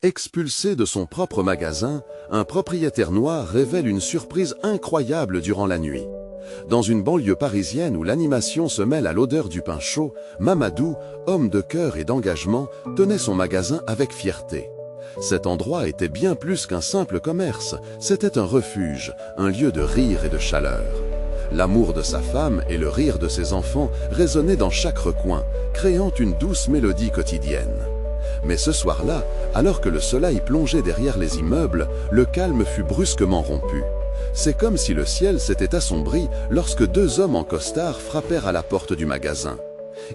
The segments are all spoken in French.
Expulsé de son propre magasin, un propriétaire noir révèle une surprise incroyable durant la nuit. Dans une banlieue parisienne où l'animation se mêle à l'odeur du pain chaud, Mamadou, homme de cœur et d'engagement, tenait son magasin avec fierté. Cet endroit était bien plus qu'un simple commerce, c'était un refuge, un lieu de rire et de chaleur. L'amour de sa femme et le rire de ses enfants résonnaient dans chaque recoin, créant une douce mélodie quotidienne. Mais ce soir-là, alors que le soleil plongeait derrière les immeubles, le calme fut brusquement rompu. C'est comme si le ciel s'était assombri lorsque deux hommes en costard frappèrent à la porte du magasin.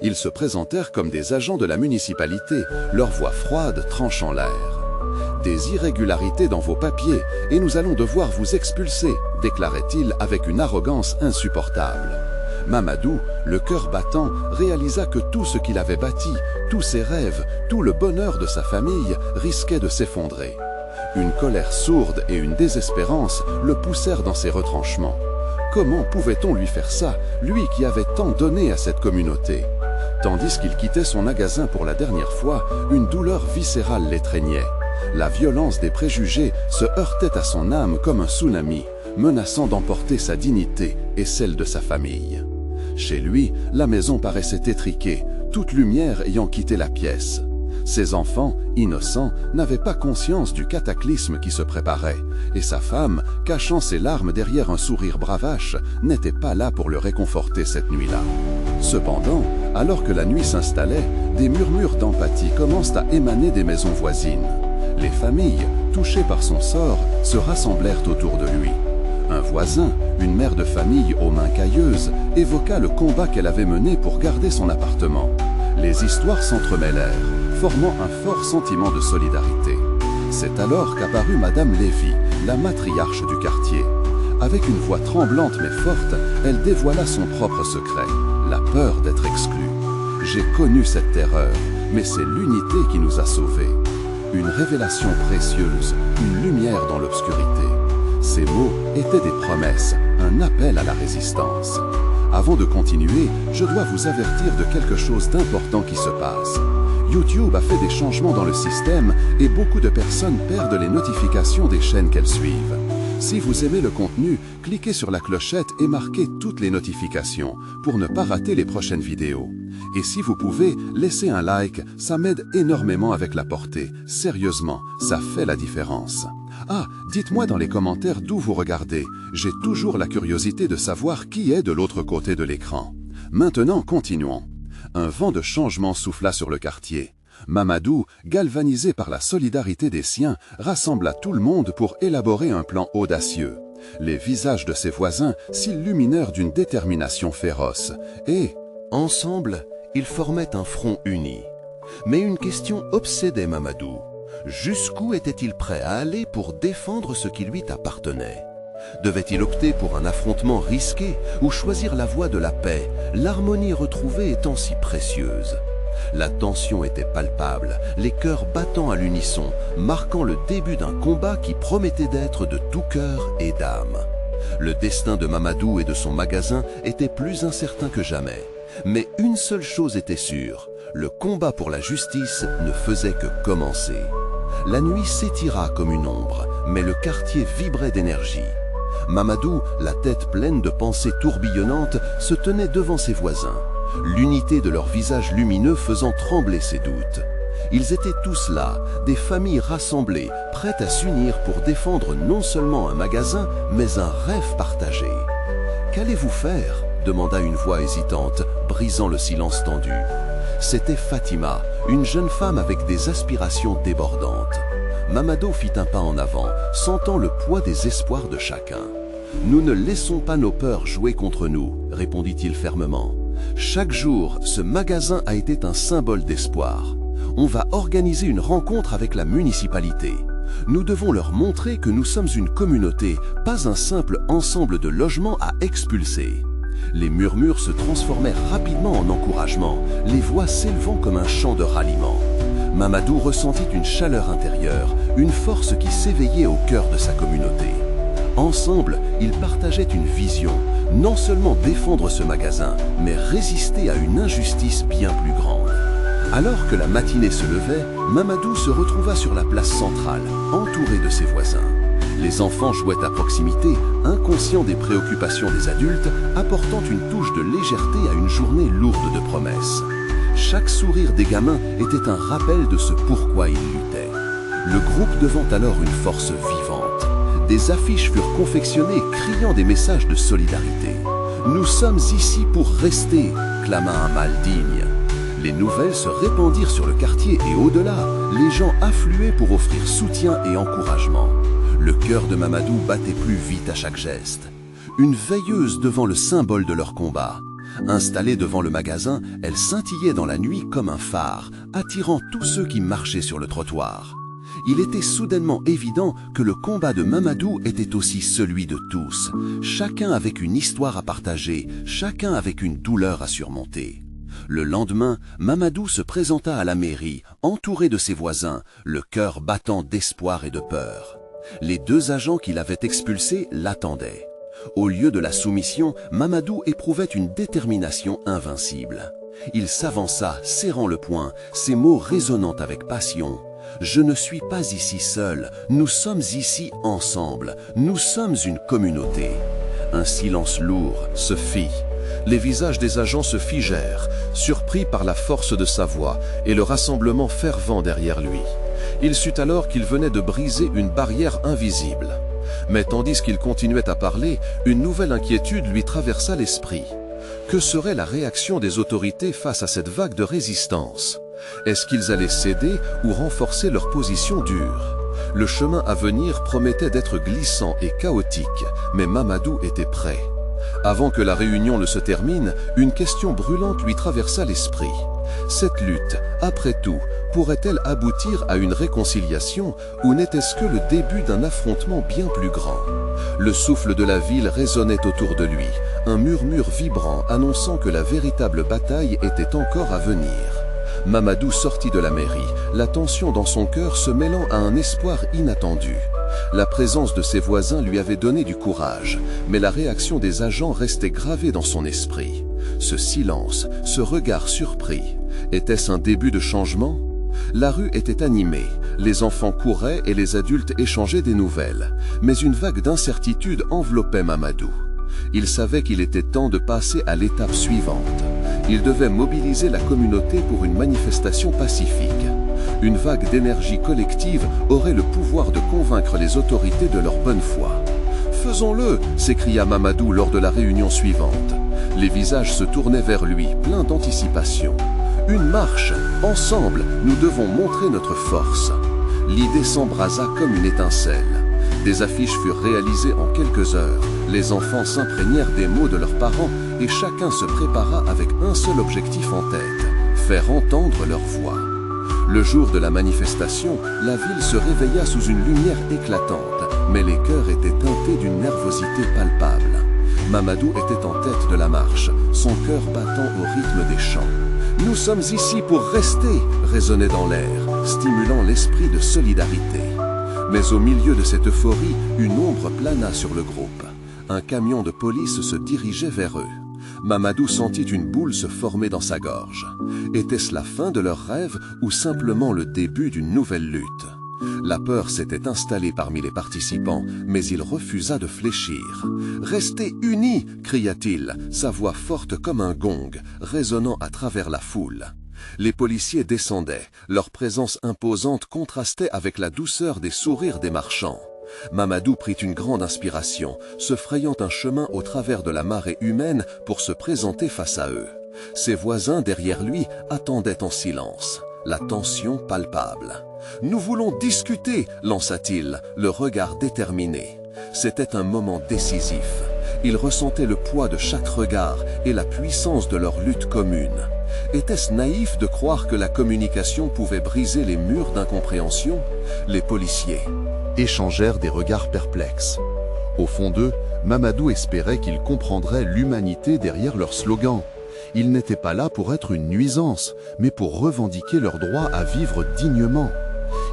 Ils se présentèrent comme des agents de la municipalité, leur voix froide tranchant l'air. « Des irrégularités dans vos papiers et nous allons devoir vous expulser », déclarait-il avec une arrogance insupportable. Mamadou, le cœur battant, réalisa que tout ce qu'il avait bâti, tous ses rêves, tout le bonheur de sa famille risquait de s'effondrer. Une colère sourde et une désespérance le poussèrent dans ses retranchements. Comment pouvait-on lui faire ça, lui qui avait tant donné à cette communauté? Tandis qu'il quittait son magasin pour la dernière fois, une douleur viscérale l'étreignait. La violence des préjugés se heurtait à son âme comme un tsunami, menaçant d'emporter sa dignité et celle de sa famille. Chez lui, la maison paraissait étriquée, toute lumière ayant quitté la pièce. Ses enfants, innocents, n'avaient pas conscience du cataclysme qui se préparait, et sa femme, cachant ses larmes derrière un sourire bravache, n'était pas là pour le réconforter cette nuit-là. Cependant, alors que la nuit s'installait, des murmures d'empathie commencent à émaner des maisons voisines. Les familles, touchées par son sort, se rassemblèrent autour de lui. Un voisin, une mère de famille aux mains cailleuses, évoqua le combat qu'elle avait mené pour garder son appartement. Les histoires s'entremêlèrent, formant un fort sentiment de solidarité. C'est alors qu'apparut Madame Lévy, la matriarche du quartier. Avec une voix tremblante mais forte, elle dévoila son propre secret, la peur d'être exclue. « J'ai connu cette terreur, mais c'est l'unité qui nous a sauvés. » Une révélation précieuse, une lumière dans l'obscurité. Ces mots étaient des promesses, un appel à la résistance. Avant de continuer, je dois vous avertir de quelque chose d'important qui se passe. YouTube a fait des changements dans le système et beaucoup de personnes perdent les notifications des chaînes qu'elles suivent. Si vous aimez le contenu, cliquez sur la clochette et marquez toutes les notifications pour ne pas rater les prochaines vidéos. Et si vous pouvez, laissez un like, ça m'aide énormément avec la portée. Sérieusement, ça fait la différence. Ah, dites-moi dans les commentaires d'où vous regardez. J'ai toujours la curiosité de savoir qui est de l'autre côté de l'écran. Maintenant, continuons. Un vent de changement souffla sur le quartier. Mamadou, galvanisé par la solidarité des siens, rassembla tout le monde pour élaborer un plan audacieux. Les visages de ses voisins s'illuminèrent d'une détermination féroce et, ensemble, ils formaient un front uni. Mais une question obsédait Mamadou. Jusqu'où était-il prêt à aller pour défendre ce qui lui appartenait? Devait-il opter pour un affrontement risqué ou choisir la voie de la paix, l'harmonie retrouvée étant si précieuse? La tension était palpable, les cœurs battant à l'unisson, marquant le début d'un combat qui promettait d'être de tout cœur et d'âme. Le destin de Mamadou et de son magasin était plus incertain que jamais. Mais une seule chose était sûre, le combat pour la justice ne faisait que commencer. La nuit s'étira comme une ombre, mais le quartier vibrait d'énergie. Mamadou, la tête pleine de pensées tourbillonnantes, se tenait devant ses voisins, l'unité de leurs visages lumineux faisant trembler ses doutes. Ils étaient tous là, des familles rassemblées, prêtes à s'unir pour défendre non seulement un magasin, mais un rêve partagé. « Qu'allez-vous faire ?» demanda une voix hésitante, brisant le silence tendu. C'était Fatima, une jeune femme avec des aspirations débordantes. Mamadou fit un pas en avant, sentant le poids des espoirs de chacun. « Nous ne laissons pas nos peurs jouer contre nous », répondit-il fermement. « Chaque jour, ce magasin a été un symbole d'espoir. On va organiser une rencontre avec la municipalité. Nous devons leur montrer que nous sommes une communauté, pas un simple ensemble de logements à expulser. » Les murmures se transformèrent rapidement en encouragement, les voix s'élevant comme un chant de ralliement. Mamadou ressentit une chaleur intérieure, une force qui s'éveillait au cœur de sa communauté. Ensemble, ils partageaient une vision, non seulement défendre ce magasin, mais résister à une injustice bien plus grande. Alors que la matinée se levait, Mamadou se retrouva sur la place centrale, entouré de ses voisins. Les enfants jouaient à proximité, inconscients des préoccupations des adultes, apportant une touche de légèreté à une journée lourde de promesses. Chaque sourire des gamins était un rappel de ce pourquoi ils luttaient. Le groupe devint alors une force vivante. Des affiches furent confectionnées criant des messages de solidarité. « Nous sommes ici pour rester », clama un mâle digne. Les nouvelles se répandirent sur le quartier et au-delà, les gens affluaient pour offrir soutien et encouragement. Le cœur de Mamadou battait plus vite à chaque geste. Une veilleuse devant le symbole de leur combat. Installée devant le magasin, elle scintillait dans la nuit comme un phare, attirant tous ceux qui marchaient sur le trottoir. Il était soudainement évident que le combat de Mamadou était aussi celui de tous, chacun avec une histoire à partager, chacun avec une douleur à surmonter. Le lendemain, Mamadou se présenta à la mairie, entouré de ses voisins, le cœur battant d'espoir et de peur. Les 2 agents qui l'avaient expulsé l'attendaient. Au lieu de la soumission, Mamadou éprouvait une détermination invincible. Il s'avança, serrant le poing, ses mots résonnant avec passion. « Je ne suis pas ici seul, nous sommes ici ensemble, nous sommes une communauté. » Un silence lourd se fit. Les visages des agents se figèrent, surpris par la force de sa voix et le rassemblement fervent derrière lui. Il sut alors qu'il venait de briser une barrière invisible. Mais tandis qu'il continuait à parler, une nouvelle inquiétude lui traversa l'esprit. Que serait la réaction des autorités face à cette vague de résistance? Est-ce qu'ils allaient céder ou renforcer leur position dure? Le chemin à venir promettait d'être glissant et chaotique, mais Mamadou était prêt. Avant que la réunion ne se termine, une question brûlante lui traversa l'esprit. Cette lutte, après tout, pourrait-elle aboutir à une réconciliation ou n'était-ce que le début d'un affrontement bien plus grand? Le souffle de la ville résonnait autour de lui, un murmure vibrant annonçant que la véritable bataille était encore à venir. Mamadou sortit de la mairie, la tension dans son cœur se mêlant à un espoir inattendu. La présence de ses voisins lui avait donné du courage, mais la réaction des agents restait gravée dans son esprit. Ce silence, ce regard surpris, était-ce un début de changement? La rue était animée, les enfants couraient et les adultes échangeaient des nouvelles, mais une vague d'incertitude enveloppait Mamadou. Il savait qu'il était temps de passer à l'étape suivante. Il devait mobiliser la communauté pour une manifestation pacifique. Une vague d'énergie collective aurait le pouvoir de convaincre les autorités de leur bonne foi. « Faisons-le !» s'écria Mamadou lors de la réunion suivante. Les visages se tournaient vers lui, pleins d'anticipation. « Une marche! Ensemble, nous devons montrer notre force !» L'idée s'embrasa comme une étincelle. Des affiches furent réalisées en quelques heures. Les enfants s'imprégnèrent des mots de leurs parents et chacun se prépara avec un seul objectif en tête, faire entendre leur voix. Le jour de la manifestation, la ville se réveilla sous une lumière éclatante, mais les cœurs étaient teintés d'une nervosité palpable. Mamadou était en tête de la marche, son cœur battant au rythme des chants. « Nous sommes ici pour rester !» résonnait dans l'air, stimulant l'esprit de solidarité. Mais au milieu de cette euphorie, une ombre plana sur le groupe. Un camion de police se dirigeait vers eux. Mamadou sentit une boule se former dans sa gorge. Était-ce la fin de leur rêve ou simplement le début d'une nouvelle lutte? La peur s'était installée parmi les participants, mais il refusa de fléchir. « Restez unis !» cria-t-il, sa voix forte comme un gong, résonnant à travers la foule. Les policiers descendaient, leur présence imposante contrastait avec la douceur des sourires des marchands. Mamadou prit une grande inspiration, se frayant un chemin au travers de la marée humaine pour se présenter face à eux. Ses voisins derrière lui attendaient en silence, la tension palpable. « Nous voulons discuter !» lança-t-il, le regard déterminé. C'était un moment décisif. Il ressentait le poids de chaque regard et la puissance de leur lutte commune. Était-ce naïf de croire que la communication pouvait briser les murs d'incompréhension? Les policiers échangèrent des regards perplexes. Au fond d'eux, Mamadou espérait qu'ils comprendraient l'humanité derrière leur slogan. Ils n'étaient pas là pour être une nuisance, mais pour revendiquer leur droit à vivre dignement.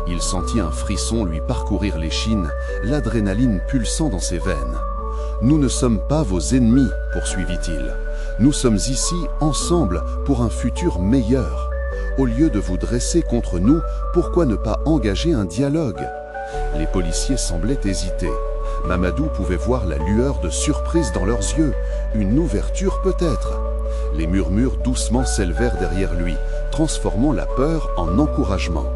Il sentit un frisson lui parcourir l'échine, l'adrénaline pulsant dans ses veines. « Nous ne sommes pas vos ennemis, poursuivit-il. Nous sommes ici, ensemble, pour un futur meilleur. Au lieu de vous dresser contre nous, pourquoi ne pas engager un dialogue ?» Les policiers semblaient hésiter. Mamadou pouvait voir la lueur de surprise dans leurs yeux. Une ouverture peut-être. Les murmures doucement s'élevèrent derrière lui, transformant la peur en encouragement.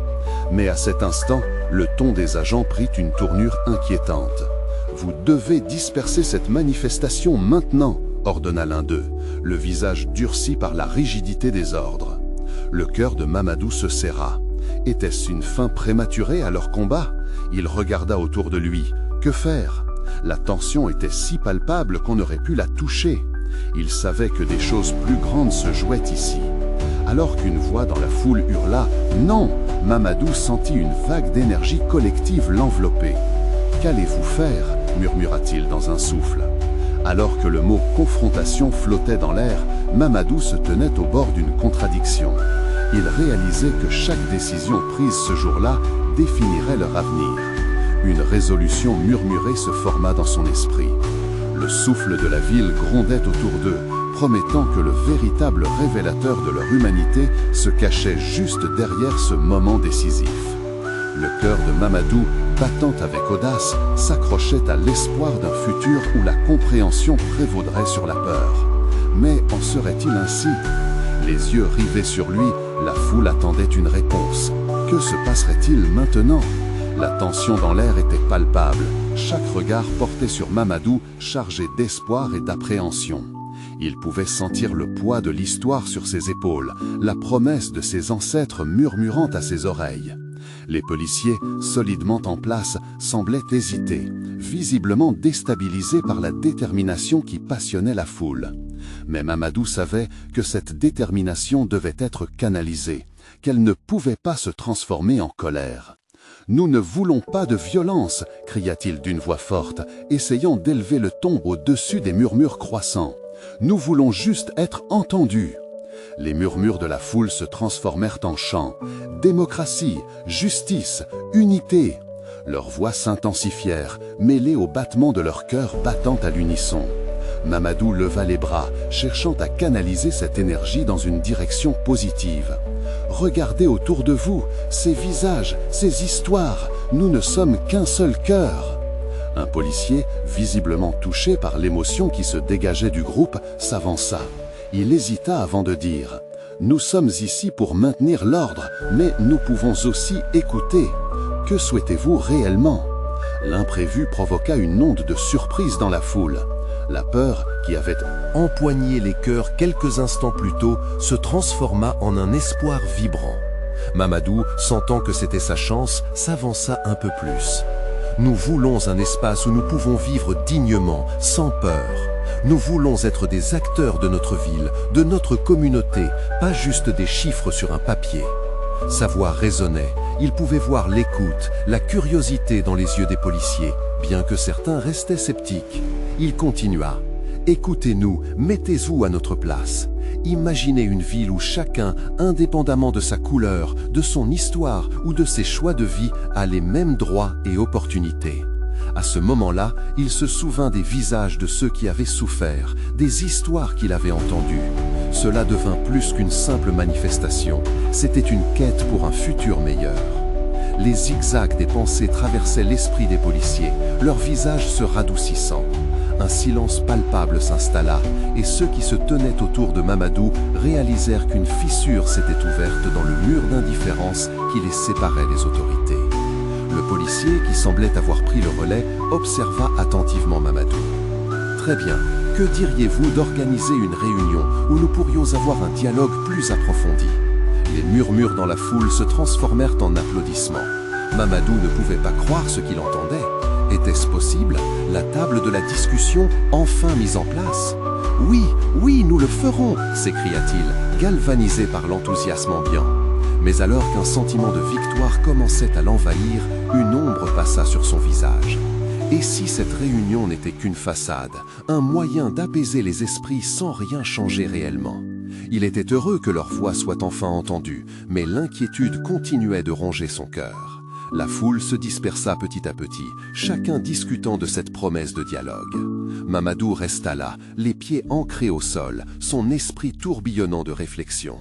Mais à cet instant, le ton des agents prit une tournure inquiétante. « Vous devez disperser cette manifestation maintenant », ordonna l'un d'eux, le visage durci par la rigidité des ordres. Le cœur de Mamadou se serra. Était-ce une fin prématurée à leur combat? Il regarda autour de lui. Que faire? La tension était si palpable qu'on aurait pu la toucher. Il savait que des choses plus grandes se jouaient ici. Alors qu'une voix dans la foule hurla « Non !», Mamadou sentit une vague d'énergie collective l'envelopper. « Qu'allez-vous faire ?» murmura-t-il dans un souffle. Alors que le mot « confrontation » flottait dans l'air, Mamadou se tenait au bord d'une contradiction. Il réalisait que chaque décision prise ce jour-là définirait leur avenir. Une résolution murmurée se forma dans son esprit. Le souffle de la ville grondait autour d'eux, promettant que le véritable révélateur de leur humanité se cachait juste derrière ce moment décisif. Le cœur de Mamadou, battant avec audace, s'accrochait à l'espoir d'un futur où la compréhension prévaudrait sur la peur. Mais en serait-il ainsi? Les yeux rivés sur lui, la foule attendait une réponse. Que se passerait-il maintenant? La tension dans l'air était palpable. Chaque regard porté sur Mamadou, chargé d'espoir et d'appréhension. Il pouvait sentir le poids de l'histoire sur ses épaules, la promesse de ses ancêtres murmurant à ses oreilles. Les policiers, solidement en place, semblaient hésiter, visiblement déstabilisés par la détermination qui passionnait la foule. Mais Mamadou savait que cette détermination devait être canalisée, qu'elle ne pouvait pas se transformer en colère. « Nous ne voulons pas de violence !» cria-t-il d'une voix forte, essayant d'élever le ton au-dessus des murmures croissants. « Nous voulons juste être entendus !» Les murmures de la foule se transformèrent en chants. « Démocratie, justice, unité !» Leurs voix s'intensifièrent, mêlées au battement de leur cœur battant à l'unisson. Mamadou leva les bras, cherchant à canaliser cette énergie dans une direction positive. « Regardez autour de vous, ces visages, ces histoires, nous ne sommes qu'un seul cœur !» Un policier, visiblement touché par l'émotion qui se dégageait du groupe, s'avança. Il hésita avant de dire « Nous sommes ici pour maintenir l'ordre, mais nous pouvons aussi écouter. Que souhaitez-vous réellement ?» L'imprévu provoqua une onde de surprise dans la foule. La peur, qui avait empoigné les cœurs quelques instants plus tôt, se transforma en un espoir vibrant. Mamadou, sentant que c'était sa chance, s'avança un peu plus. « Nous voulons un espace où nous pouvons vivre dignement, sans peur. Nous voulons être des acteurs de notre ville, de notre communauté, pas juste des chiffres sur un papier. » Sa voix résonnait. Il pouvait voir l'écoute, la curiosité dans les yeux des policiers, bien que certains restaient sceptiques. Il continua. « Écoutez-nous, mettez-vous à notre place. Imaginez une ville où chacun, indépendamment de sa couleur, de son histoire ou de ses choix de vie, a les mêmes droits et opportunités. » À ce moment-là, il se souvint des visages de ceux qui avaient souffert, des histoires qu'il avait entendues. Cela devint plus qu'une simple manifestation, c'était une quête pour un futur meilleur. Les zigzags des pensées traversaient l'esprit des policiers, leurs visages se radoucissant. Un silence palpable s'installa, et ceux qui se tenaient autour de Mamadou réalisèrent qu'une fissure s'était ouverte dans le mur d'indifférence qui les séparait des autorités. Le policier, qui semblait avoir pris le relais, observa attentivement Mamadou. « Très bien, que diriez-vous d'organiser une réunion où nous pourrions avoir un dialogue plus approfondi ?» Les murmures dans la foule se transformèrent en applaudissements. Mamadou ne pouvait pas croire ce qu'il entendait. Était-ce possible? La table de la discussion enfin mise en place? « Oui, oui, nous le ferons !» s'écria-t-il, galvanisé par l'enthousiasme ambiant. Mais alors qu'un sentiment de victoire commençait à l'envahir, une ombre passa sur son visage. Et si cette réunion n'était qu'une façade, un moyen d'apaiser les esprits sans rien changer réellement? Il était heureux que leur voix soit enfin entendue, mais l'inquiétude continuait de ronger son cœur. La foule se dispersa petit à petit, chacun discutant de cette promesse de dialogue. Mamadou resta là, les pieds ancrés au sol, son esprit tourbillonnant de réflexion.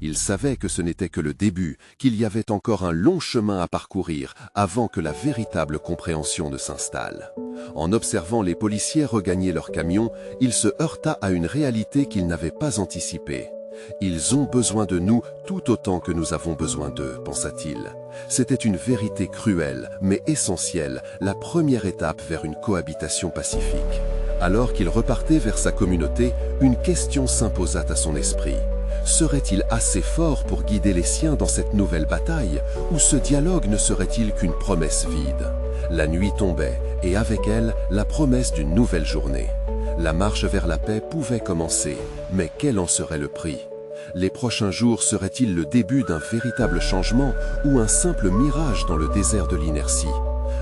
Il savait que ce n'était que le début, qu'il y avait encore un long chemin à parcourir avant que la véritable compréhension ne s'installe. En observant les policiers regagner leur camion, il se heurta à une réalité qu'il n'avait pas anticipée. Ils ont besoin de nous tout autant que nous avons besoin d'eux, pensa-t-il. C'était une vérité cruelle, mais essentielle, la première étape vers une cohabitation pacifique. Alors qu'il repartait vers sa communauté, une question s'imposa à son esprit. Serait-il assez fort pour guider les siens dans cette nouvelle bataille, ou ce dialogue ne serait-il qu'une promesse vide? La nuit tombait, et avec elle, la promesse d'une nouvelle journée. La marche vers la paix pouvait commencer, mais quel en serait le prix? Les prochains jours seraient-ils le début d'un véritable changement ou un simple mirage dans le désert de l'inertie?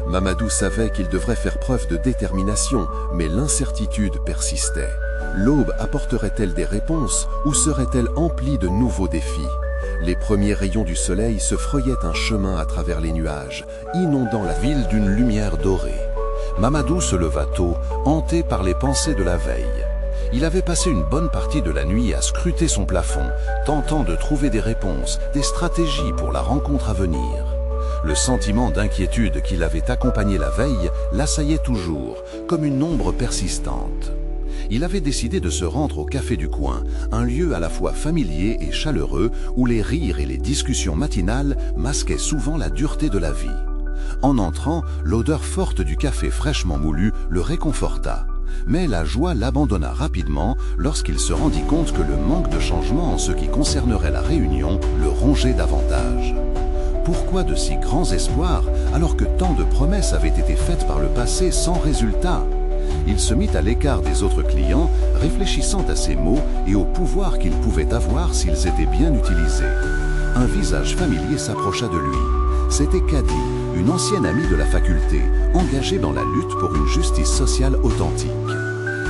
Mamadou savait qu'il devrait faire preuve de détermination, mais l'incertitude persistait. L'aube apporterait-elle des réponses ou serait-elle emplie de nouveaux défis? Les premiers rayons du soleil se frayaient un chemin à travers les nuages, inondant la ville d'une lumière dorée. Mamadou se leva tôt, hanté par les pensées de la veille. Il avait passé une bonne partie de la nuit à scruter son plafond, tentant de trouver des réponses, des stratégies pour la rencontre à venir. Le sentiment d'inquiétude qui l'avait accompagné la veille l'assaillait toujours, comme une ombre persistante. Il avait décidé de se rendre au café du coin, un lieu à la fois familier et chaleureux où les rires et les discussions matinales masquaient souvent la dureté de la vie. En entrant, l'odeur forte du café fraîchement moulu le réconforta. Mais la joie l'abandonna rapidement lorsqu'il se rendit compte que le manque de changement en ce qui concernerait la réunion le rongeait davantage. Pourquoi de si grands espoirs alors que tant de promesses avaient été faites par le passé sans résultat? Il se mit à l'écart des autres clients, réfléchissant à ses mots et au pouvoir qu'ils pouvaient avoir s'ils étaient bien utilisés. Un visage familier s'approcha de lui. C'était Kadi, une ancienne amie de la faculté, engagée dans la lutte pour une justice sociale authentique.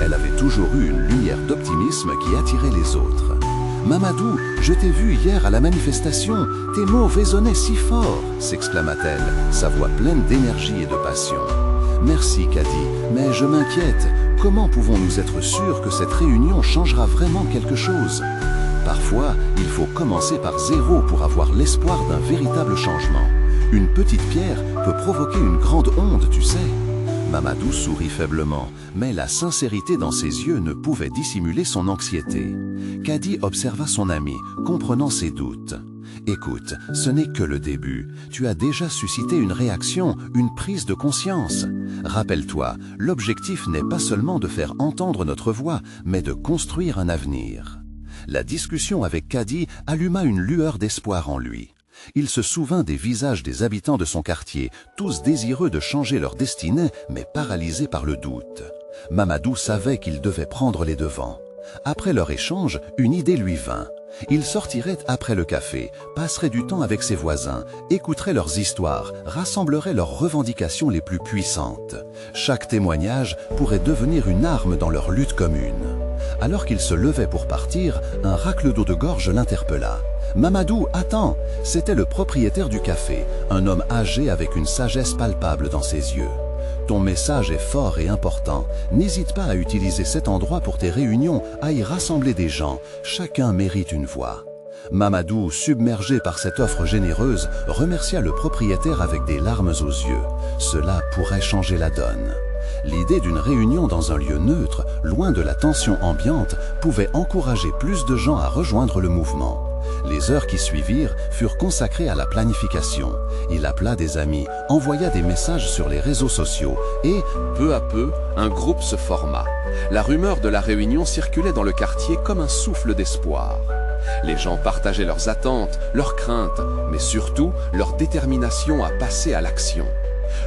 Elle avait toujours eu une lumière d'optimisme qui attirait les autres. « Mamadou, je t'ai vu hier à la manifestation, tes mots résonnaient si fort !» s'exclama-t-elle, sa voix pleine d'énergie et de passion. « Merci, Kadi, mais je m'inquiète. Comment pouvons-nous être sûrs que cette réunion changera vraiment quelque chose ? Parfois, il faut commencer par zéro pour avoir l'espoir d'un véritable changement. Une petite pierre peut provoquer une grande onde, tu sais. » Mamadou sourit faiblement, mais la sincérité dans ses yeux ne pouvait dissimuler son anxiété. Kadi observa son ami, comprenant ses doutes. « Écoute, ce n'est que le début. Tu as déjà suscité une réaction, une prise de conscience. Rappelle-toi, l'objectif n'est pas seulement de faire entendre notre voix, mais de construire un avenir. » La discussion avec Kadi alluma une lueur d'espoir en lui. Il se souvint des visages des habitants de son quartier, tous désireux de changer leur destinée, mais paralysés par le doute. Mamadou savait qu'il devait prendre les devants. Après leur échange, une idée lui vint. Il sortirait après le café, passerait du temps avec ses voisins, écouterait leurs histoires, rassemblerait leurs revendications les plus puissantes. Chaque témoignage pourrait devenir une arme dans leur lutte commune. Alors qu'il se levait pour partir, un racle d'eau de gorge l'interpella. « Mamadou, attends !» C'était le propriétaire du café, un homme âgé avec une sagesse palpable dans ses yeux. « Ton message est fort et important. N'hésite pas à utiliser cet endroit pour tes réunions, à y rassembler des gens. Chacun mérite une voix. » Mamadou, submergé par cette offre généreuse, remercia le propriétaire avec des larmes aux yeux. Cela pourrait changer la donne. L'idée d'une réunion dans un lieu neutre, loin de la tension ambiante, pouvait encourager plus de gens à rejoindre le mouvement. Les heures qui suivirent furent consacrées à la planification. Il appela des amis, envoya des messages sur les réseaux sociaux et, peu à peu, un groupe se forma. La rumeur de la réunion circulait dans le quartier comme un souffle d'espoir. Les gens partageaient leurs attentes, leurs craintes, mais surtout leur détermination à passer à l'action.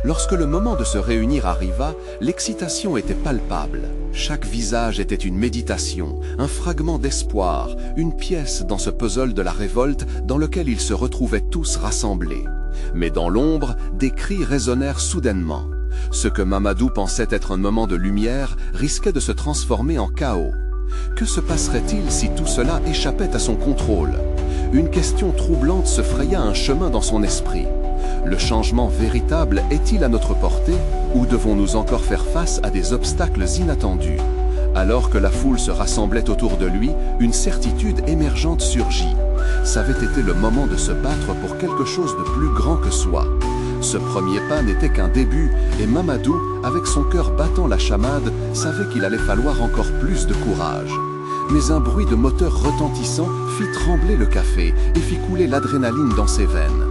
Lorsque le moment de se réunir arriva, l'excitation était palpable. Chaque visage était une méditation, un fragment d'espoir, une pièce dans ce puzzle de la révolte dans lequel ils se retrouvaient tous rassemblés. Mais dans l'ombre, des cris résonnèrent soudainement. Ce que Mamadou pensait être un moment de lumière risquait de se transformer en chaos. Que se passerait-il si tout cela échappait à son contrôle? Une question troublante se fraya un chemin dans son esprit. Le changement véritable est-il à notre portée ou devons-nous encore faire face à des obstacles inattendus? Alors que la foule se rassemblait autour de lui, une certitude émergente surgit. Ça avait été le moment de se battre pour quelque chose de plus grand que soi. Ce premier pas n'était qu'un début, et Mamadou, avec son cœur battant la chamade, savait qu'il allait falloir encore plus de courage. Mais un bruit de moteur retentissant fit trembler le café et fit couler l'adrénaline dans ses veines.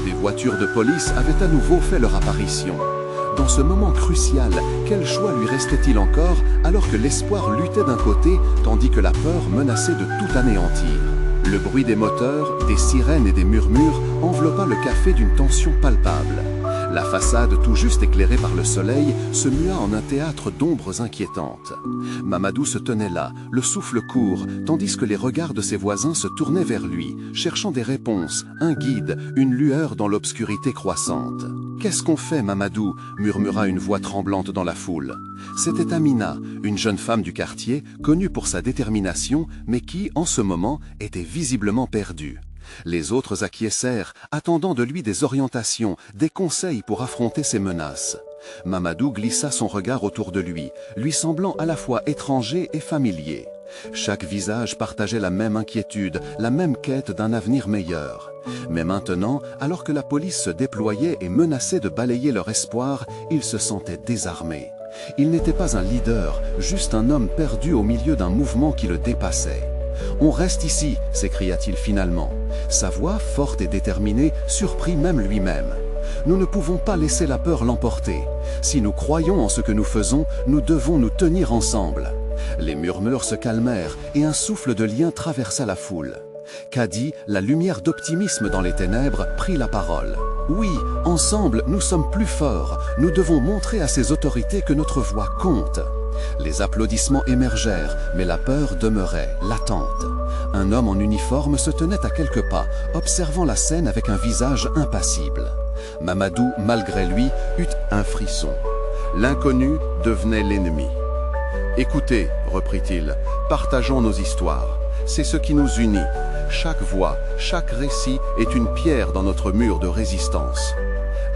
Des voitures de police avaient à nouveau fait leur apparition. Dans ce moment crucial, quel choix lui restait-il encore alors que l'espoir luttait d'un côté tandis que la peur menaçait de tout anéantir? Le bruit des moteurs, des sirènes et des murmures enveloppa le café d'une tension palpable. La façade, tout juste éclairée par le soleil, se mua en un théâtre d'ombres inquiétantes. Mamadou se tenait là, le souffle court, tandis que les regards de ses voisins se tournaient vers lui, cherchant des réponses, un guide, une lueur dans l'obscurité croissante. « Qu'est-ce qu'on fait, Mamadou » murmura une voix tremblante dans la foule. C'était Amina, une jeune femme du quartier, connue pour sa détermination, mais qui, en ce moment, était visiblement perdue. Les autres acquiescèrent, attendant de lui des orientations, des conseils pour affronter ces menaces. Mamadou glissa son regard autour de lui, lui semblant à la fois étranger et familier. Chaque visage partageait la même inquiétude, la même quête d'un avenir meilleur. Mais maintenant, alors que la police se déployait et menaçait de balayer leur espoir, ils se sentaient désarmés. Il n'était pas un leader, juste un homme perdu au milieu d'un mouvement qui le dépassait. « On reste ici !» s'écria-t-il finalement. Sa voix, forte et déterminée, surprit même lui-même. « Nous ne pouvons pas laisser la peur l'emporter. Si nous croyons en ce que nous faisons, nous devons nous tenir ensemble. » Les murmures se calmèrent et un souffle de lien traversa la foule. Kadi, la lumière d'optimisme dans les ténèbres, prit la parole. « Oui, ensemble, nous sommes plus forts. Nous devons montrer à ces autorités que notre voix compte. » Les applaudissements émergèrent, mais la peur demeurait, latente. Un homme en uniforme se tenait à quelques pas, observant la scène avec un visage impassible. Mamadou, malgré lui, eut un frisson. L'inconnu devenait l'ennemi. « Écoutez, reprit-il, partageons nos histoires. C'est ce qui nous unit. Chaque voix, chaque récit est une pierre dans notre mur de résistance. »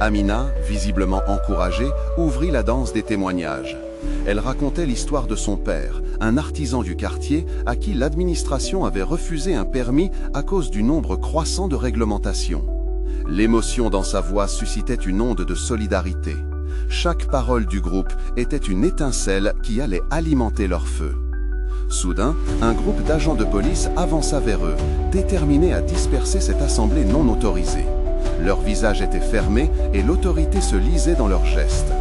Amina, visiblement encouragée, ouvrit la danse des témoignages. Elle racontait l'histoire de son père, un artisan du quartier à qui l'administration avait refusé un permis à cause du nombre croissant de réglementations. L'émotion dans sa voix suscitait une onde de solidarité. Chaque parole du groupe était une étincelle qui allait alimenter leur feu. Soudain, un groupe d'agents de police avança vers eux, déterminés à disperser cette assemblée non autorisée. Leurs visages étaient fermés et l'autorité se lisait dans leurs gestes.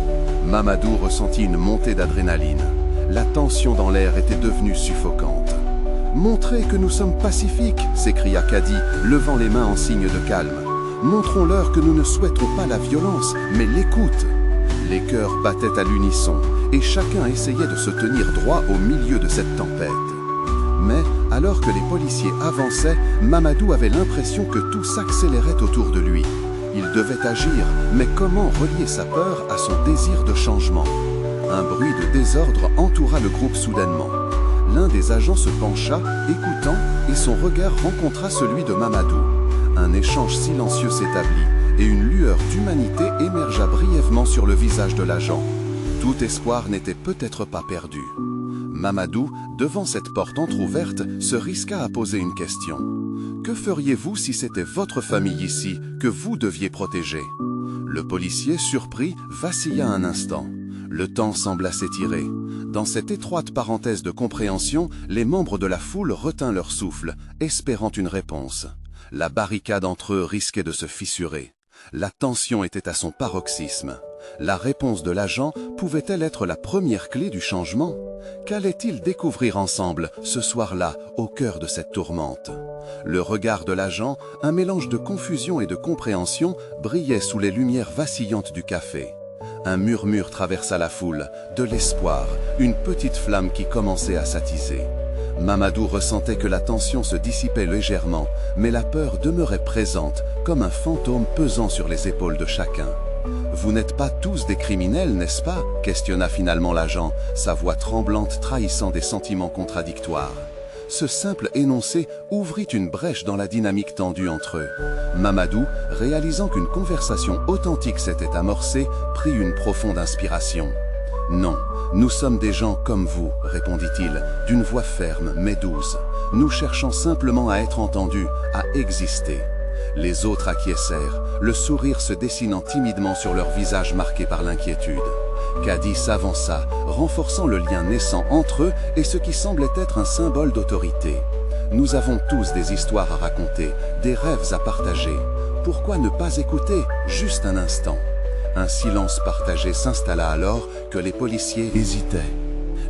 Mamadou ressentit une montée d'adrénaline. La tension dans l'air était devenue suffocante. « Montrez que nous sommes pacifiques !» s'écria Kadi, levant les mains en signe de calme. « Montrons-leur que nous ne souhaitons pas la violence, mais l'écoute !» Les cœurs battaient à l'unisson, et chacun essayait de se tenir droit au milieu de cette tempête. Mais, alors que les policiers avançaient, Mamadou avait l'impression que tout s'accélérait autour de lui. Il devait agir, mais comment relier sa peur à son désir de changement? Un bruit de désordre entoura le groupe soudainement. L'un des agents se pencha, écoutant, et son regard rencontra celui de Mamadou. Un échange silencieux s'établit, et une lueur d'humanité émergea brièvement sur le visage de l'agent. Tout espoir n'était peut-être pas perdu. Mamadou, devant cette porte entr'ouverte, se risqua à poser une question. Que feriez-vous si c'était votre famille ici, que vous deviez protéger? Le policier, surpris, vacilla un instant. Le temps sembla s'étirer. Dans cette étroite parenthèse de compréhension, les membres de la foule retinrent leur souffle, espérant une réponse. La barricade entre eux risquait de se fissurer. La tension était à son paroxysme. La réponse de l'agent pouvait-elle être la première clé du changement? Qu'allaient-ils découvrir ensemble, ce soir-là, au cœur de cette tourmente? Le regard de l'agent, un mélange de confusion et de compréhension, brillait sous les lumières vacillantes du café. Un murmure traversa la foule, de l'espoir, une petite flamme qui commençait à s'attiser. Mamadou ressentait que la tension se dissipait légèrement, mais la peur demeurait présente, comme un fantôme pesant sur les épaules de chacun. « Vous n'êtes pas tous des criminels, n'est-ce pas ?» questionna finalement l'agent, sa voix tremblante trahissant des sentiments contradictoires. Ce simple énoncé ouvrit une brèche dans la dynamique tendue entre eux. Mamadou, réalisant qu'une conversation authentique s'était amorcée, prit une profonde inspiration. « Non, nous sommes des gens comme vous, répondit-il, d'une voix ferme mais douce. Nous cherchons simplement à être entendus, à exister. Les autres acquiescèrent, le sourire se dessinant timidement sur leur visage marqué par l'inquiétude. Caddy s'avança, renforçant le lien naissant entre eux et ce qui semblait être un symbole d'autorité. Nous avons tous des histoires à raconter, des rêves à partager. Pourquoi ne pas écouter juste un instant? Un silence partagé s'installa alors que les policiers hésitaient.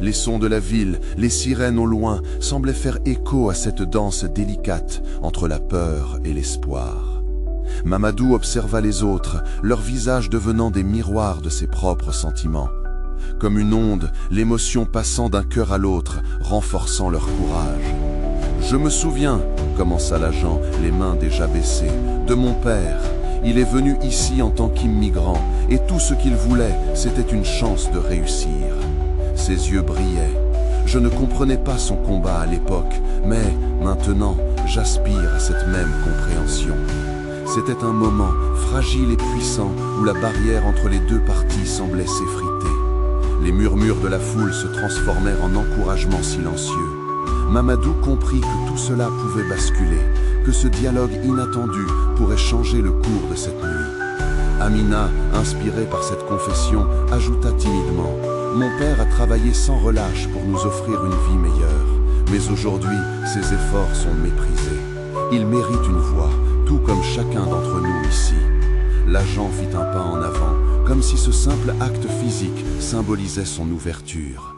Les sons de la ville, les sirènes au loin, semblaient faire écho à cette danse délicate entre la peur et l'espoir. Mamadou observa les autres, leurs visages devenant des miroirs de ses propres sentiments. Comme une onde, l'émotion passant d'un cœur à l'autre, renforçant leur courage. « Je me souviens, » commença l'agent, les mains déjà baissées, « de mon père. Il est venu ici en tant qu'immigrant, et tout ce qu'il voulait, c'était une chance de réussir. » Ses yeux brillaient. Je ne comprenais pas son combat à l'époque, mais maintenant, j'aspire à cette même compréhension. C'était un moment fragile et puissant où la barrière entre les deux parties semblait s'effriter. Les murmures de la foule se transformèrent en encouragements silencieux. Mamadou comprit que tout cela pouvait basculer, que ce dialogue inattendu pourrait changer le cours de cette nuit. Amina, inspirée par cette confession, ajouta timidement: « Mon père a travaillé sans relâche pour nous offrir une vie meilleure, mais aujourd'hui, ses efforts sont méprisés. Il mérite une voix, tout comme chacun d'entre nous ici. » L'agent fit un pas en avant, comme si ce simple acte physique symbolisait son ouverture.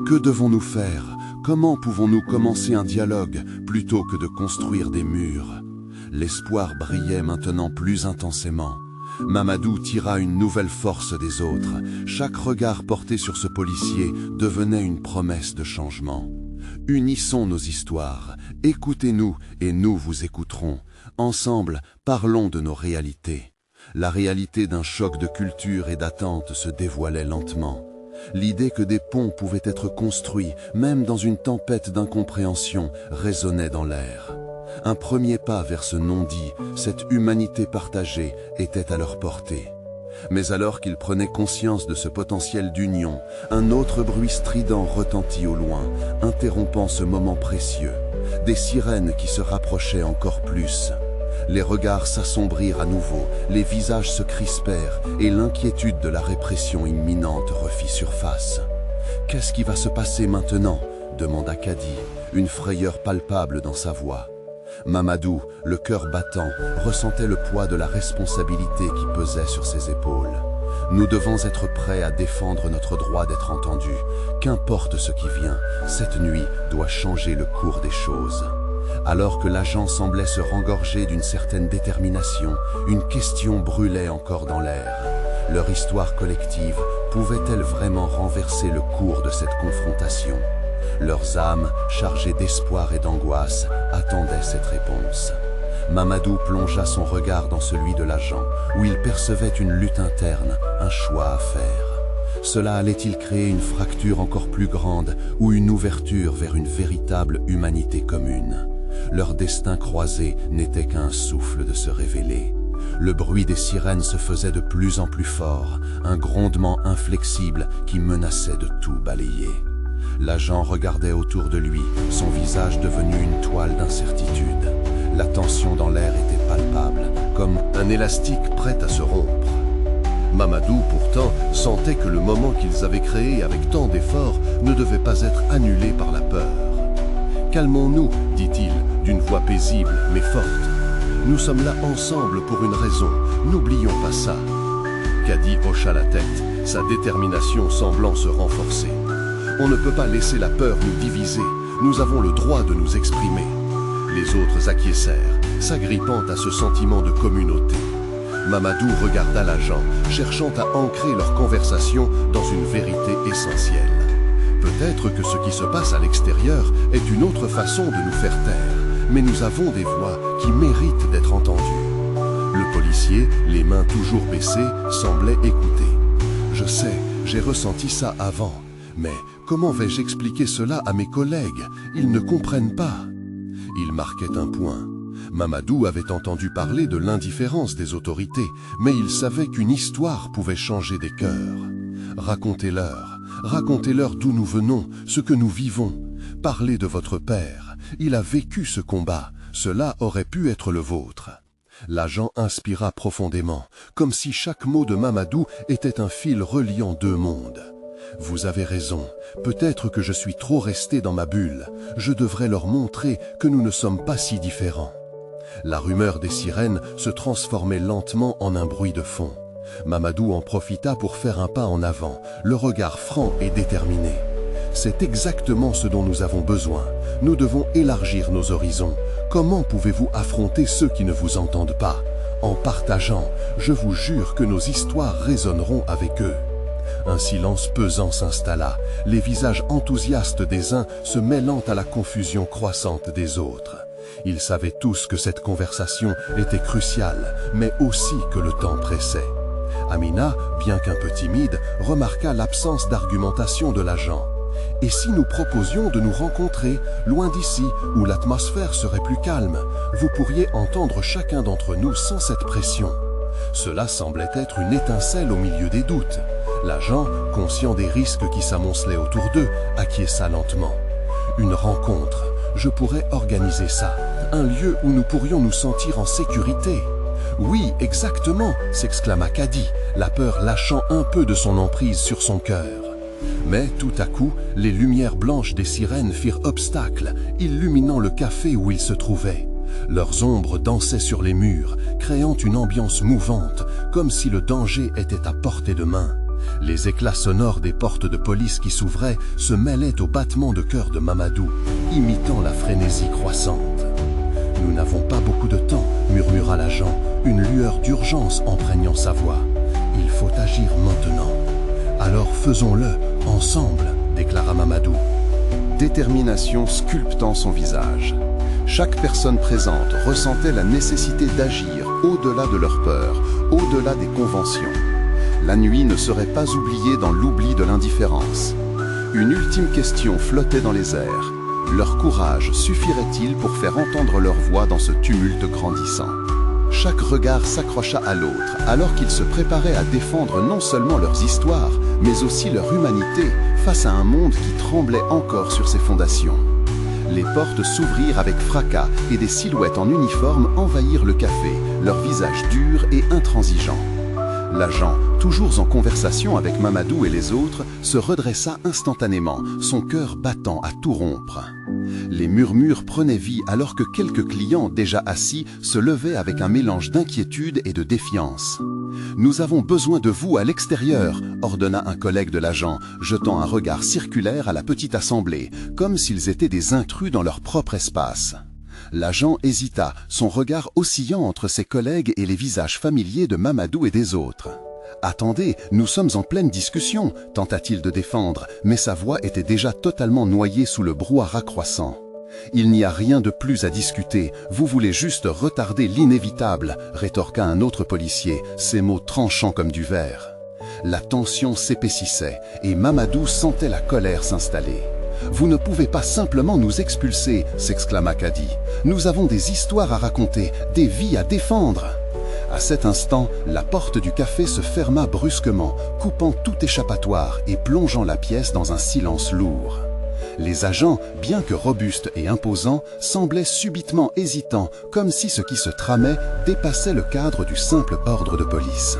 Que devons-nous faire? Comment pouvons-nous commencer un dialogue plutôt que de construire des murs? L'espoir brillait maintenant plus intensément. Mamadou tira une nouvelle force des autres. Chaque regard porté sur ce policier devenait une promesse de changement. Unissons nos histoires, écoutez-nous et nous vous écouterons. Ensemble, parlons de nos réalités. La réalité d'un choc de culture et d'attente se dévoilait lentement. L'idée que des ponts pouvaient être construits, même dans une tempête d'incompréhension, résonnait dans l'air. Un premier pas vers ce non-dit, cette humanité partagée, était à leur portée. Mais alors qu'ils prenaient conscience de ce potentiel d'union, un autre bruit strident retentit au loin, interrompant ce moment précieux. Des sirènes qui se rapprochaient encore plus. Les regards s'assombrirent à nouveau, les visages se crispèrent et l'inquiétude de la répression imminente refit surface. « Qu'est-ce qui va se passer maintenant ?» demanda Caddy, une frayeur palpable dans sa voix. Mamadou, le cœur battant, ressentait le poids de la responsabilité qui pesait sur ses épaules. Nous devons être prêts à défendre notre droit d'être entendus. Qu'importe ce qui vient, cette nuit doit changer le cours des choses. Alors que l'agent semblait se rengorger d'une certaine détermination, une question brûlait encore dans l'air. Leur histoire collective pouvait-elle vraiment renverser le cours de cette confrontation? Leurs âmes, chargées d'espoir et d'angoisse, attendaient cette réponse. Mamadou plongea son regard dans celui de l'agent, où il percevait une lutte interne, un choix à faire. Cela allait-il créer une fracture encore plus grande ou une ouverture vers une véritable humanité commune? Leur destin croisé n'était qu'un souffle de se révéler. Le bruit des sirènes se faisait de plus en plus fort, un grondement inflexible qui menaçait de tout balayer. L'agent regardait autour de lui, son visage devenu une toile d'incertitude. La tension dans l'air était palpable, comme un élastique prêt à se rompre. Mamadou, pourtant, sentait que le moment qu'ils avaient créé avec tant d'efforts ne devait pas être annulé par la peur. « Calmons-nous, dit-il, d'une voix paisible mais forte. Nous sommes là ensemble pour une raison, n'oublions pas ça. » Caddy hocha la tête, sa détermination semblant se renforcer. « On ne peut pas laisser la peur nous diviser, nous avons le droit de nous exprimer. » Les autres acquiescèrent, s'agrippant à ce sentiment de communauté. Mamadou regarda l'agent, cherchant à ancrer leur conversation dans une vérité essentielle. Peut-être que ce qui se passe à l'extérieur est une autre façon de nous faire taire, mais nous avons des voix qui méritent d'être entendues. Le policier, les mains toujours baissées, semblait écouter. « Je sais, j'ai ressenti ça avant, mais comment vais-je expliquer cela à mes collègues? Ils ne comprennent pas. » Il marquait un point. Mamadou avait entendu parler de l'indifférence des autorités, mais il savait qu'une histoire pouvait changer des cœurs. Racontez-leur, Racontez-leur d'où nous venons, ce que nous vivons. Parlez de votre père. Il a vécu ce combat. Cela aurait pu être le vôtre. » L'agent inspira profondément, comme si chaque mot de Mamadou était un fil reliant deux mondes. « Vous avez raison. Peut-être que je suis trop resté dans ma bulle. Je devrais leur montrer que nous ne sommes pas si différents. » La rumeur des sirènes se transformait lentement en un bruit de fond. Mamadou en profita pour faire un pas en avant, le regard franc et déterminé. « C'est exactement ce dont nous avons besoin. Nous devons élargir nos horizons. Comment pouvez-vous affronter ceux qui ne vous entendent pas? En partageant, je vous jure que nos histoires résonneront avec eux. » Un silence pesant s'installa, les visages enthousiastes des uns se mêlant à la confusion croissante des autres. Ils savaient tous que cette conversation était cruciale, mais aussi que le temps pressait. Amina, bien qu'un peu timide, remarqua l'absence d'argumentation de l'agent. « Et si nous proposions de nous rencontrer, loin d'ici, où l'atmosphère serait plus calme, vous pourriez entendre chacun d'entre nous sans cette pression. » Cela semblait être une étincelle au milieu des doutes. L'agent, conscient des risques qui s'amoncelaient autour d'eux, acquiesça lentement. « Une rencontre, je pourrais organiser ça. Un lieu où nous pourrions nous sentir en sécurité. »« Oui, exactement !» s'exclama Kadi, la peur lâchant un peu de son emprise sur son cœur. Mais tout à coup, les lumières blanches des sirènes firent obstacle, illuminant le café où ils se trouvaient. Leurs ombres dansaient sur les murs, créant une ambiance mouvante, comme si le danger était à portée de main. Les éclats sonores des portes de police qui s'ouvraient se mêlaient au battement de cœur de Mamadou, imitant la frénésie croissante. « Nous n'avons pas beaucoup de temps, » murmura l'agent, une lueur d'urgence imprégnant sa voix. « Il faut agir maintenant. »« Alors faisons-le, ensemble », déclara Mamadou. Détermination sculptant son visage. Chaque personne présente ressentait la nécessité d'agir au-delà de leur peur, au-delà des conventions. La nuit ne serait pas oubliée dans l'oubli de l'indifférence. Une ultime question flottait dans les airs. Leur courage suffirait-il pour faire entendre leur voix dans ce tumulte grandissant? Chaque regard s'accrocha à l'autre, alors qu'ils se préparaient à défendre non seulement leurs histoires, mais aussi leur humanité, face à un monde qui tremblait encore sur ses fondations. Les portes s'ouvrirent avec fracas et des silhouettes en uniforme envahirent le café, leurs visages durs et intransigeants. L'agent, toujours en conversation avec Mamadou et les autres, se redressa instantanément, son cœur battant à tout rompre. Les murmures prenaient vie alors que quelques clients déjà assis se levaient avec un mélange d'inquiétude et de défiance. « Nous avons besoin de vous à l'extérieur », ordonna un collègue de l'agent, jetant un regard circulaire à la petite assemblée, comme s'ils étaient des intrus dans leur propre espace. L'agent hésita, son regard oscillant entre ses collègues et les visages familiers de Mamadou et des autres. « Attendez, nous sommes en pleine discussion », tenta-t-il de défendre, mais sa voix était déjà totalement noyée sous le brouhaha croissant. « Il n'y a rien de plus à discuter, vous voulez juste retarder l'inévitable », rétorqua un autre policier, ses mots tranchants comme du verre. La tension s'épaississait et Mamadou sentait la colère s'installer. « Vous ne pouvez pas simplement nous expulser », s'exclama Kadi. « Nous avons des histoires à raconter, des vies à défendre !» À cet instant, la porte du café se ferma brusquement, coupant tout échappatoire et plongeant la pièce dans un silence lourd. Les agents, bien que robustes et imposants, semblaient subitement hésitants, comme si ce qui se tramait dépassait le cadre du simple ordre de police.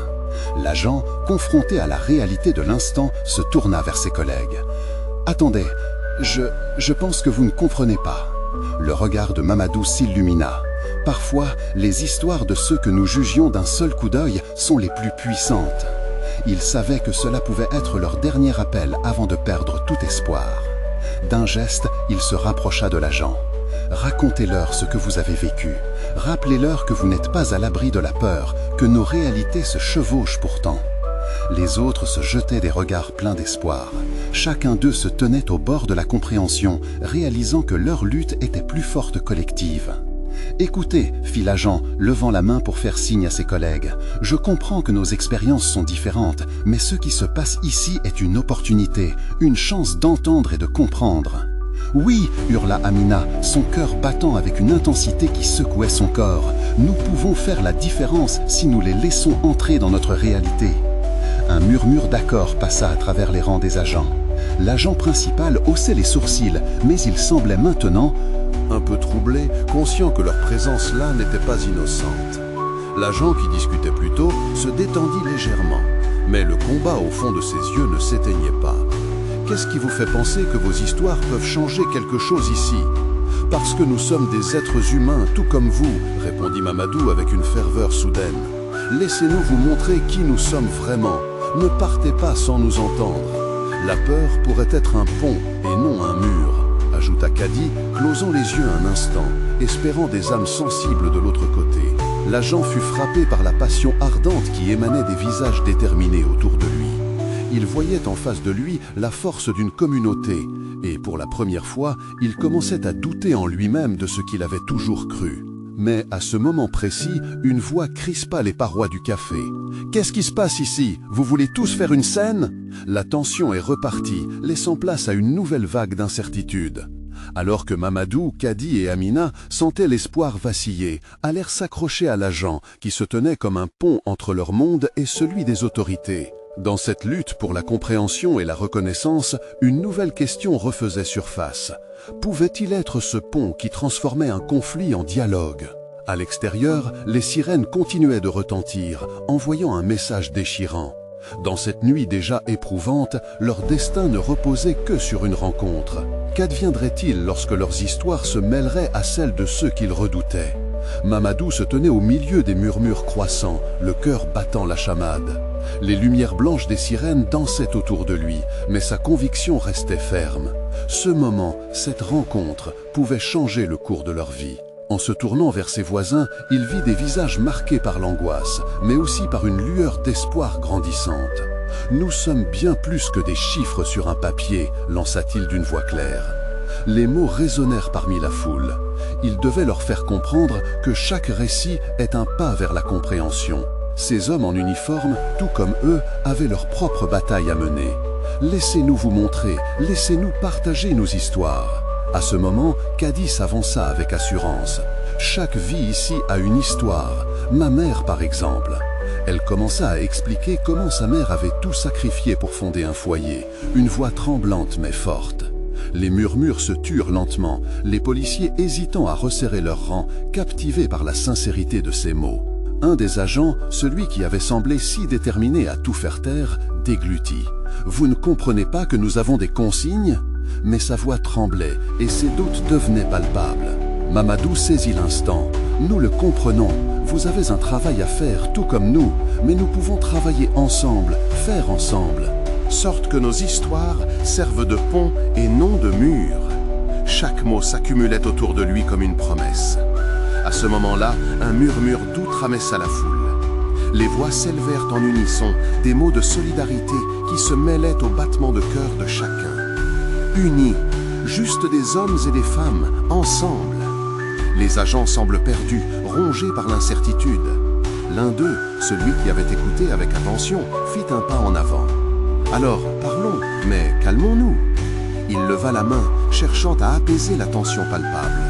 L'agent, confronté à la réalité de l'instant, se tourna vers ses collègues. « Attendez, je pense que vous ne comprenez pas. » Le regard de Mamadou s'illumina. Parfois, les histoires de ceux que nous jugions d'un seul coup d'œil sont les plus puissantes. Il savait que cela pouvait être leur dernier appel avant de perdre tout espoir. D'un geste, il se rapprocha de l'agent. « Racontez-leur ce que vous avez vécu. Rappelez-leur que vous n'êtes pas à l'abri de la peur, que nos réalités se chevauchent pourtant. » Les autres se jetaient des regards pleins d'espoir. Chacun d'eux se tenait au bord de la compréhension, réalisant que leur lutte était plus forte collective. « Écoutez, » fit l'agent, levant la main pour faire signe à ses collègues. « Je comprends que nos expériences sont différentes, mais ce qui se passe ici est une opportunité, une chance d'entendre et de comprendre. » « Oui !» hurla Amina, son cœur battant avec une intensité qui secouait son corps. « Nous pouvons faire la différence si nous les laissons entrer dans notre réalité. » Un murmure d'accord passa à travers les rangs des agents. L'agent principal haussait les sourcils, mais il semblait maintenant un peu troublé, conscient que leur présence là n'était pas innocente. L'agent qui discutait plus tôt se détendit légèrement, mais le combat au fond de ses yeux ne s'éteignait pas. « Qu'est-ce qui vous fait penser que vos histoires peuvent changer quelque chose ici ? » « Parce que nous sommes des êtres humains, tout comme vous, » répondit Mamadou avec une ferveur soudaine. « Laissez-nous vous montrer qui nous sommes vraiment. Ne partez pas sans nous entendre. La peur pourrait être un pont et non un mur, » ajouta Kadi, closant les yeux un instant, espérant des âmes sensibles de l'autre côté. L'agent fut frappé par la passion ardente qui émanait des visages déterminés autour de lui. Il voyait en face de lui la force d'une communauté, et pour la première fois, il commençait à douter en lui-même de ce qu'il avait toujours cru. Mais à ce moment précis, une voix crispa les parois du café. « Qu'est-ce qui se passe ici? Vous voulez tous faire une scène ?» La tension est repartie, laissant place à une nouvelle vague d'incertitude. Alors que Mamadou, Kadi et Amina sentaient l'espoir vaciller, allèrent s'accrocher à l'agent, qui se tenait comme un pont entre leur monde et celui des autorités. Dans cette lutte pour la compréhension et la reconnaissance, une nouvelle question refaisait surface. Pouvait-il être ce pont qui transformait un conflit en dialogue? À l'extérieur, les sirènes continuaient de retentir, envoyant un message déchirant. Dans cette nuit déjà éprouvante, leur destin ne reposait que sur une rencontre. Qu'adviendrait-il lorsque leurs histoires se mêleraient à celles de ceux qu'ils redoutaient? Mamadou se tenait au milieu des murmures croissants, le cœur battant la chamade. Les lumières blanches des sirènes dansaient autour de lui, mais sa conviction restait ferme. Ce moment, cette rencontre, pouvait changer le cours de leur vie. En se tournant vers ses voisins, il vit des visages marqués par l'angoisse, mais aussi par une lueur d'espoir grandissante. « Nous sommes bien plus que des chiffres sur un papier », lança-t-il d'une voix claire. Les mots résonnèrent parmi la foule. Il devait leur faire comprendre que chaque récit est un pas vers la compréhension. Ces hommes en uniforme, tout comme eux, avaient leur propre bataille à mener. « Laissez-nous vous montrer, laissez-nous partager nos histoires. » À ce moment, Kadi s'avança avec assurance. « Chaque vie ici a une histoire, ma mère par exemple. » Elle commença à expliquer comment sa mère avait tout sacrifié pour fonder un foyer, une voix tremblante mais forte. Les murmures se turent lentement, les policiers hésitant à resserrer leurs rangs, captivés par la sincérité de ces mots. Un des agents, celui qui avait semblé si déterminé à tout faire taire, déglutit. « Vous ne comprenez pas que nous avons des consignes ?» Mais sa voix tremblait et ses doutes devenaient palpables. Mamadou saisit l'instant. « Nous le comprenons, vous avez un travail à faire tout comme nous, mais nous pouvons travailler ensemble, faire ensemble. Sorte que nos histoires servent de pont et non de mur. » Chaque mot s'accumulait autour de lui comme une promesse. À ce moment-là, un murmure doux tramessa la foule. Les voix s'élevèrent en unisson, des mots de solidarité qui se mêlaient au battement de cœur de chacun. Unis, juste des hommes et des femmes, ensemble. Les agents semblent perdus, rongés par l'incertitude. L'un d'eux, celui qui avait écouté avec attention, fit un pas en avant. « Alors, parlons, mais calmons-nous. » Il leva la main, cherchant à apaiser la tension palpable.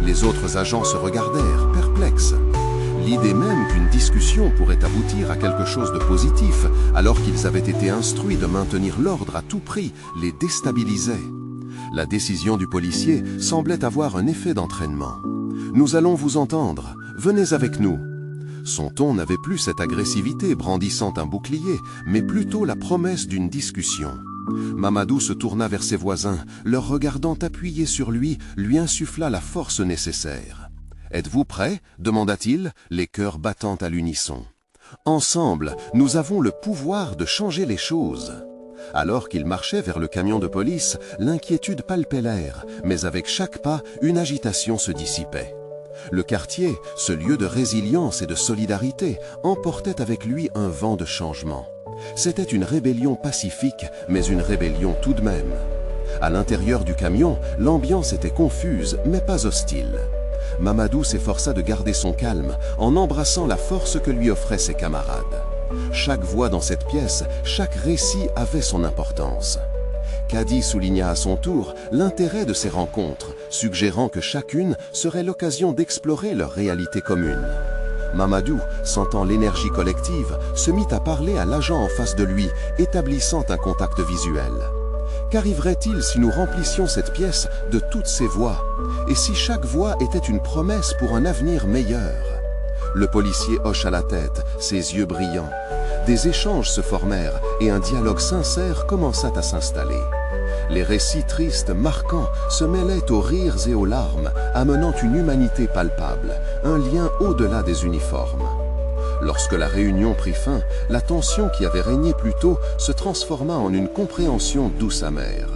Les autres agents se regardèrent, perplexes. L'idée même qu'une discussion pourrait aboutir à quelque chose de positif, alors qu'ils avaient été instruits de maintenir l'ordre à tout prix, les déstabilisait. La décision du policier semblait avoir un effet d'entraînement. « Nous allons vous entendre, venez avec nous. » Son ton n'avait plus cette agressivité brandissant un bouclier, mais plutôt la promesse d'une discussion. Mamadou se tourna vers ses voisins, leur regardant appuyé sur lui insuffla la force nécessaire. « Êtes-vous prêts ?» demanda-t-il, les cœurs battant à l'unisson. « Ensemble, nous avons le pouvoir de changer les choses. » Alors qu'il marchait vers le camion de police, l'inquiétude palpait l'air, mais avec chaque pas, une agitation se dissipait. Le quartier, ce lieu de résilience et de solidarité, emportait avec lui un vent de changement. C'était une rébellion pacifique, mais une rébellion tout de même. À l'intérieur du camion, l'ambiance était confuse, mais pas hostile. Mamadou s'efforça de garder son calme, en embrassant la force que lui offraient ses camarades. Chaque voix dans cette pièce, chaque récit avait son importance. Kadi souligna à son tour l'intérêt de ces rencontres, suggérant que chacune serait l'occasion d'explorer leur réalité commune. Mamadou, sentant l'énergie collective, se mit à parler à l'agent en face de lui, établissant un contact visuel. Qu'arriverait-il si nous remplissions cette pièce de toutes ces voix, et si chaque voix était une promesse pour un avenir meilleur? Le policier hocha la tête, ses yeux brillants. Des échanges se formèrent et un dialogue sincère commença à s'installer. Les récits tristes, marquants, se mêlaient aux rires et aux larmes, amenant une humanité palpable, un lien au-delà des uniformes. Lorsque la réunion prit fin, la tension qui avait régné plus tôt se transforma en une compréhension douce amère.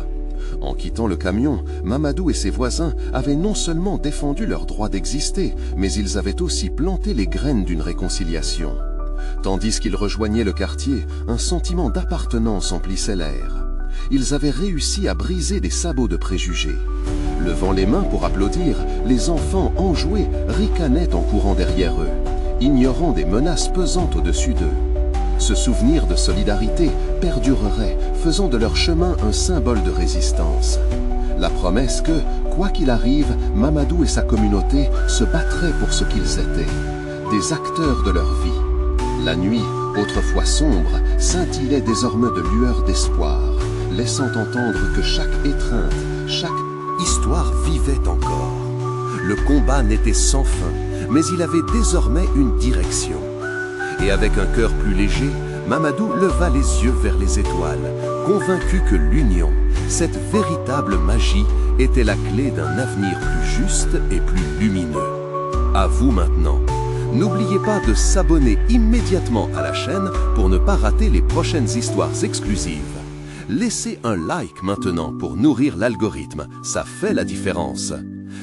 En quittant le camion, Mamadou et ses voisins avaient non seulement défendu leur droit d'exister, mais ils avaient aussi planté les graines d'une réconciliation. Tandis qu'ils rejoignaient le quartier, un sentiment d'appartenance emplissait l'air. Ils avaient réussi à briser des sabots de préjugés. Levant les mains pour applaudir, les enfants enjoués ricanaient en courant derrière eux, ignorant des menaces pesantes au-dessus d'eux. Ce souvenir de solidarité perdurerait, faisant de leur chemin un symbole de résistance. La promesse que, quoi qu'il arrive, Mamadou et sa communauté se battraient pour ce qu'ils étaient, des acteurs de leur vie. La nuit, autrefois sombre, scintillait désormais de lueurs d'espoir, laissant entendre que chaque étreinte, chaque histoire vivait encore. Le combat n'était sans fin, mais il avait désormais une direction. Et avec un cœur plus léger, Mamadou leva les yeux vers les étoiles, convaincu que l'union, cette véritable magie, était la clé d'un avenir plus juste et plus lumineux. À vous maintenant. N'oubliez pas de s'abonner immédiatement à la chaîne pour ne pas rater les prochaines histoires exclusives. Laissez un like maintenant pour nourrir l'algorithme, ça fait la différence.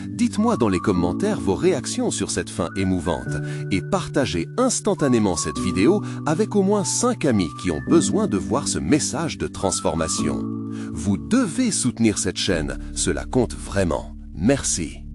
Dites-moi dans les commentaires vos réactions sur cette fin émouvante et partagez instantanément cette vidéo avec au moins 5 amis qui ont besoin de voir ce message de transformation. Vous devez soutenir cette chaîne, cela compte vraiment. Merci.